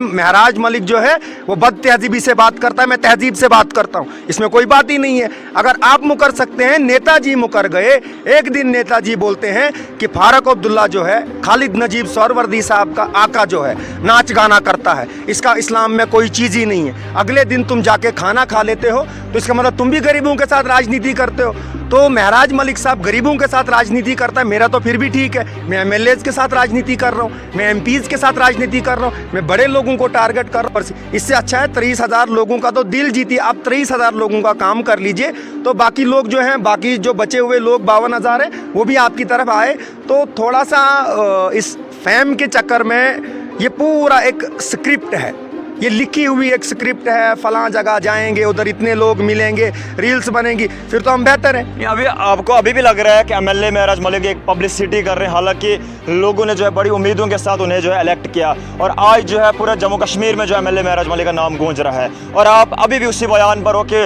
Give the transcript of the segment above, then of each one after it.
महराज मलिक जो है वो बद तहजीबी से बात करता है, मैं तहजीब से बात करता हूँ, इसमें कोई बात ही नहीं है। अगर आप मुकर सकते हैं, नेताजी मुकर गए। एक दिन नेताजी बोलते हैं कि फारूक अब्दुल्ला जो है खालिद नजीब सोहरावर्दी साहब का आका जो है नाच गाना करता है, इसका इस्लाम में कोई चीज़ ही नहीं है। अगले दिन तुम जाके खाना खा लेते हो तो इसका मतलब तुम भी गरीबों के साथ राजनीति करते हो। तो महराज मलिक साहब गरीबों के साथ राजनीति करता है, मेरा तो फिर भी ठीक है, मैं एमएलएज के साथ राजनीति कर रहा हूँ, मैं एमपीज के साथ राजनीति कर रहा हूँ, मैं बड़े लोगों को टारगेट कर रहा हूँ। इससे अच्छा है 30,000 लोगों का तो दिल जीती, आप 30,000 लोगों का काम कर लीजिए, तो बाकी लोग जो हैं, बाकी जो बचे हुए लोग 52,000 हैं, वो भी आपकी तरफ आए। तो थोड़ा सा इस फैम के चक्कर में ये पूरा एक स्क्रिप्ट है, ये लिखी हुई एक स्क्रिप्ट है, फलां जगह जाएंगे, उधर इतने लोग मिलेंगे, रील्स बनेंगी, फिर तो हम बेहतर हैं। अभी आपको अभी भी लग रहा है कि एमएलए महराज मलिक एक पब्लिसिटी कर रहे हैं, हालांकि लोगों ने जो है बड़ी उम्मीदों के साथ उन्हें जो है इलेक्ट किया और आज जो है पूरे जम्मू कश्मीर में जो एमएलए महराज मलिक का नाम गूंज रहा है और आप अभी भी उसी बयान पर हो कि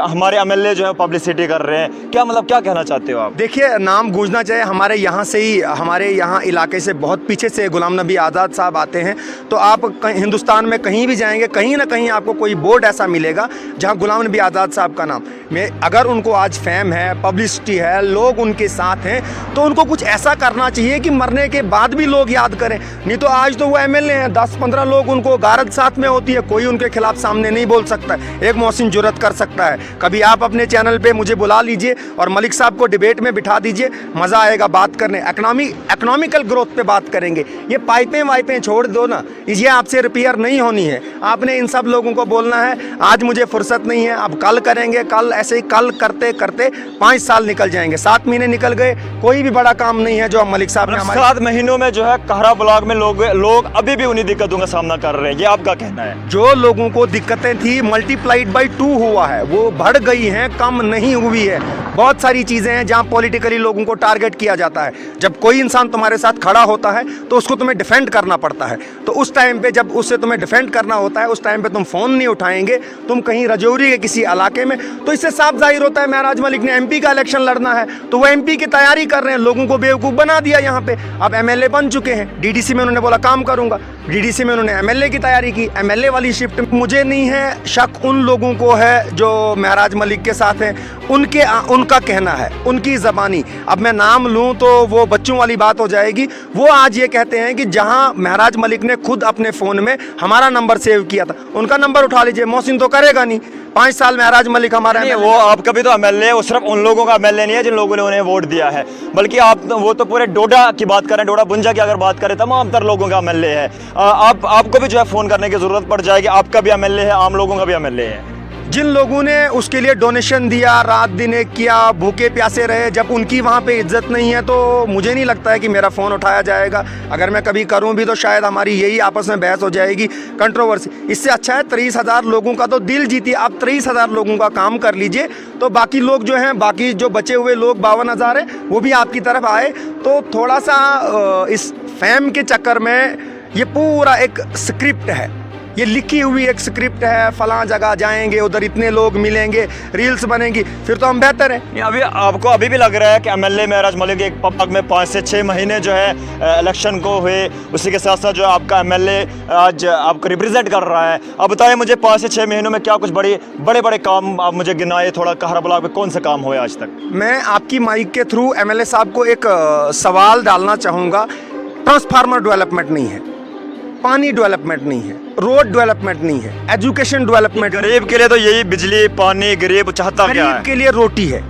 हमारे एमएलए जो है पब्लिसिटी कर रहे हैं, क्या मतलब क्या कहना चाहते हो आप? देखिए, नाम गूंजना चाहिए। हमारे यहाँ से ही, हमारे यहाँ इलाके से बहुत पीछे से गुलाम नबी आज़ाद साहब आते हैं, तो आप हिंदुस्तान में कहीं भी जाएंगे, कहीं ना कहीं आपको कोई बोर्ड ऐसा मिलेगा जहां गुलाम नबी आज़ाद साहब का नाम में, अगर उनको आज फेम है, पब्लिसिटी है, लोग उनके साथ हैं, तो उनको कुछ ऐसा करना चाहिए कि मरने के बाद भी लोग याद करें। नहीं तो आज तो वो एमएलए हैं, 10-15 लोग उनको गारद साथ में होती है, कोई उनके खिलाफ सामने नहीं बोल सकता। एक मोहसिन जुर्रत कर सकता है। कभी आप अपने चैनल पे मुझे बुला लीजिए और मलिक साहब को डिबेट में बिठा दीजिए, मज़ा आएगा बात करने, इकोनॉमिकल ग्रोथ पे बात करेंगे। ये पाइपें वाइपें छोड़ दो ना, ये आपसे रिपेयर नहीं होनी है। आपने इन सब लोगों को बोलना है आज मुझे फुर्सत नहीं है, अब कल करेंगे, कल, ऐसे ही कल करते करते 5 साल निकल जाएंगे, 7 महीने निकल गए, कोई भी बड़ा काम नहीं है जो मलिक साहब ने हमारे 7 महीनों में जो है कहरा ब्लॉक में लोग अभी भी उन्हीं दिक्कतों का सामना कर रहे हैं, ये आपका कहना है? जो लोगों को दिक्कतें थी मल्टीप्लाइड बाई 2 हुआ है, वो बढ़ गई हैं, कम नहीं हुई है। बहुत सारी चीज़ें हैं जहां पॉलिटिकली लोगों को टारगेट किया जाता है। जब कोई इंसान तुम्हारे साथ खड़ा होता है तो उसको तुम्हें डिफेंड करना पड़ता है, तो उस टाइम पे जब उससे तुम्हें डिफेंड करना होता है, उस टाइम पे तुम फ़ोन नहीं उठाएंगे, तुम कहीं रजौरी के किसी इलाके में, तो इससे साफ जाहिर होता है महराज मलिक ने एमपी का इलेक्शन लड़ना है, तो वो एमपी की तैयारी कर रहे हैं, लोगों को बेवकूफ़ बना दिया। यहाँ पे अब एमएलए बन चुके हैं, डीडीसी में उन्होंने बोला काम करूँगा, डीडीसी में उन्होंने एमएलए की तैयारी की, एमएलए वाली शिफ्ट। मुझे नहीं है शक, उन लोगों को है जो महराज मलिक के साथ हैं, उनका कहना है, उनकी ज़बानी। अब मैं नाम लूँ तो वो बच्चों वाली बात हो जाएगी। वो आज ये कहते हैं कि जहाँ महराज मलिक ने खुद अपने फ़ोन में हमारा नंबर सेव किया था, उनका नंबर उठा लीजिए, मोहसिन तो करेगा नहीं। 5 साल महराज मलिक हमारा नहीं, वो आपका भी तो एमएलए है, वो सिर्फ उन लोगों का एमएलए नहीं है जिन लोगों ने उन्हें वोट दिया है, बल्कि आप वो तो पूरे डोडा की बात करें, डोडा बुंजा की अगर बात करें, तमाम तर लोगों का एमएलए है। आपको भी जो है फ़ोन करने की ज़रूरत पड़ जाएगी, आपका भी एमएलए है, आम लोगों का भी एमएलए है। जिन लोगों ने उसके लिए डोनेशन दिया, रात दिन एक किया, भूखे प्यासे रहे, जब उनकी वहाँ पे इज्जत नहीं है तो मुझे नहीं लगता है कि मेरा फ़ोन उठाया जाएगा। अगर मैं कभी करूँ भी तो शायद हमारी यही आपस में बहस हो जाएगी, कंट्रोवर्सी। इससे अच्छा है 30,000 लोगों का तो दिल जीती, आप 30,000 लोगों का काम कर लीजिए, तो बाकी लोग जो हैं, बाकी जो बचे हुए लोग 52,000 हैं, वो भी आपकी तरफ आए। तो थोड़ा सा इस फैम के चक्कर में ये पूरा एक स्क्रिप्ट है, ये लिखी हुई एक स्क्रिप्ट है, फलां जगह जाएंगे, उधर इतने लोग मिलेंगे, रील्स बनेंगी, फिर तो हम बेहतर हैं। अभी आपको अभी भी लग रहा है कि एमएलए महराज मलिक एक पब्लिक में 5 से 6 महीने जो है इलेक्शन को हुए, उसी के साथ साथ जो आपका एमएलए आज आपको रिप्रेजेंट कर रहा है। अब बताएं मुझे 5 से 6 महीनों में क्या कुछ बड़े काम आप मुझे गिनाए, थोड़ा कहरा ब्लॉक में कौन सा काम हुआ आज तक? मैं आपकी माइक के थ्रू एमएलए साहब को एक सवाल डालना चाहूँगा। ट्रांसफार्मर डेवलपमेंट नहीं है, पानी डेवलपमेंट नहीं है, रोड डेवलपमेंट नहीं है, एजुकेशन डेवलपमेंट। गरीब के लिए तो यही बिजली पानी, गरीब चाहता क्या है? गरीब के लिए रोटी है।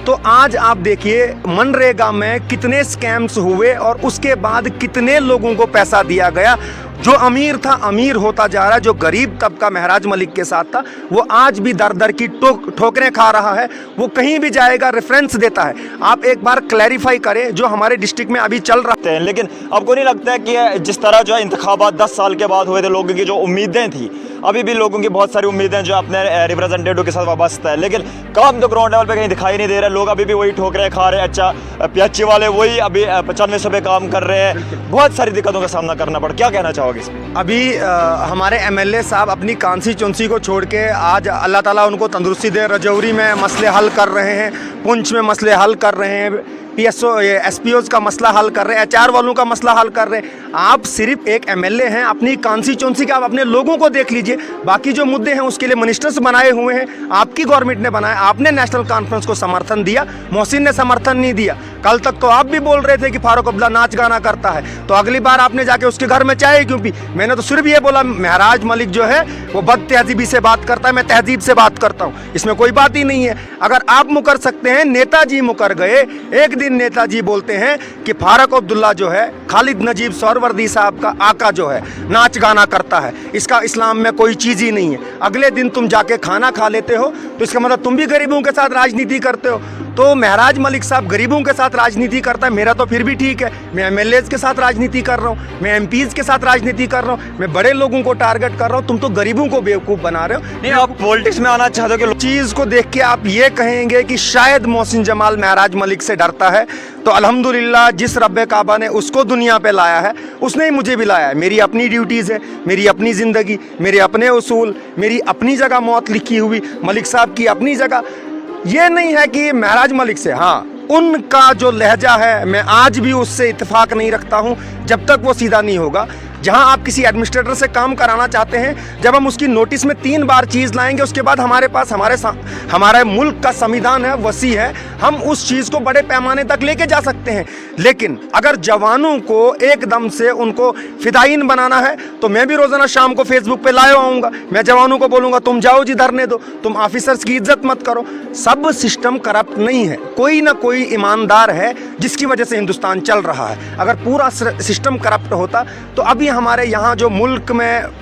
तो आज आप देखिए मनरेगा में कितने स्कैम्स हुए और उसके बाद कितने लोगों को पैसा दिया गया। जो अमीर था अमीर होता जा रहा है, जो गरीब तबका महराज मलिक के साथ था वो आज भी दर दर की ठोकरें खा रहा है। वो कहीं भी जाएगा रेफरेंस देता है। आप एक बार क्लैरिफाई करें जो हमारे डिस्ट्रिक्ट में अभी चल रहा है। लेकिन आपको नहीं लगता है कि जिस तरह जो है इंतखाबात 10 साल के बाद हुए थे, लोगों की जो उम्मीदें थी, अभी भी लोगों की बहुत सारी उम्मीदें जो अपने रिप्रेजेंटेटिव के साथ वाबस्ता है, लेकिन काम तो ग्राउंड लेवल पे कहीं दिखाई नहीं दे रहा है। लोग अभी भी वही ठोकरें खा रहे हैं। अच्छा, पीएचई वाले वही अभी 9500 पे काम कर रहे हैं। बहुत सारी दिक्कतों का सामना करना पड़ा। क्या कहना चाहोगे इसमें? अभी हमारे एमएलए साहब अपनी कांसी चुनसी को छोड़ के आज अल्लाह ताला उनको तंदुरुस्ती दे, रजौरी में मसले हल कर रहे हैं, पुंछ में मसले हल कर रहे हैं, PSO SPOs का मसला हल कर रहे हैं, HR वालों का मसला हल कर रहे हैं। आप सिर्फ एक MLA हैं, अपनी कॉन्स्टिट्यूंसी का आप अपने लोगों को देख लीजिए। बाकी जो मुद्दे हैं उसके लिए मिनिस्टर्स बनाए हुए हैं, आपकी गवर्नमेंट ने बनाया, आपने नेशनल कॉन्फ्रेंस को समर्थन दिया, मोहसिन ने समर्थन नहीं दिया। कल तक तो आप भी बोल रहे थे कि फारूक अब्दुल्ला नाच गाना करता है, तो अगली बार आपने जाके उसके घर में चाय क्यों पी? मैंने तो सिर्फ ये बोला महराज मलिक जो है वो बद तहजीबी से बात करता है, मैं तहजीब से बात करता हूँ, इसमें कोई बात ही नहीं है। अगर आप मुकर सकते हैं, नेताजी मुकर गए। एक दिन नेताजी बोलते हैं कि फारूक अब्दुल्ला जो है खालिद नजीब सोहरवर्दी साहब का आका जो है नाच गाना करता है, इसका इस्लाम में कोई चीज़ ही नहीं है। अगले दिन तुम जाके खाना खा लेते हो तो इसका मतलब तुम भी गरीबों के साथ राजनीति करते हो। तो महराज मलिक साहब गरीबों के साथ राजनीति करता है, मेरा तो फिर भी ठीक है। मैं MLAs के साथ राजनीति कर रहा हूँ, मैं MPs के साथ राजनीति कर रहा हूँ, मैं बड़े लोगों को टारगेट कर रहा हूँ। तुम तो गरीबों को बेवकूफ़ बना रहे हो। नहीं, आप पॉलिटिक्स में आना चाहते हो कि चीज़ को देख के आप ये कहेंगे कि शायद मोहसिन जमाल महराज मलिक से डरता है, तो अल्हम्दुलिल्लाह जिस रब्बे काबा ने उसको दुनिया पे लाया है उसने ही मुझे भी लाया है। मेरी अपनी ड्यूटीज़ है, मेरी अपनी ज़िंदगी, मेरे अपने उसूल, मेरी अपनी जगह मौत लिखी हुई, मलिक साहब की अपनी जगह। ये नहीं है कि महराज मलिक से, हाँ उनका जो लहजा है मैं आज भी उससे इत्तेफाक नहीं रखता हूँ जब तक वो सीधा नहीं होगा। जहां आप किसी एडमिनिस्ट्रेटर से काम कराना चाहते हैं, जब हम उसकी नोटिस में 3 बार चीज़ लाएंगे, उसके बाद हमारे पास हमारे मुल्क का संविधान है, वसी है, हम उस चीज़ को बड़े पैमाने तक लेके जा सकते हैं। लेकिन अगर जवानों को एकदम से उनको फिदाइन बनाना है तो मैं भी रोज़ाना शाम को फेसबुक पे लाए आऊँगा, मैं जवानों को बोलूँगा तुम जाओ जी धरने दो, तुम ऑफिसर्स की इज्जत मत करो। सब सिस्टम करप्ट नहीं है, कोई ना कोई ईमानदार है जिसकी वजह से हिंदुस्तान चल रहा है। अगर पूरा सिस्टम करप्ट होता तो अभी हमारे यहाँ जो मुल्क में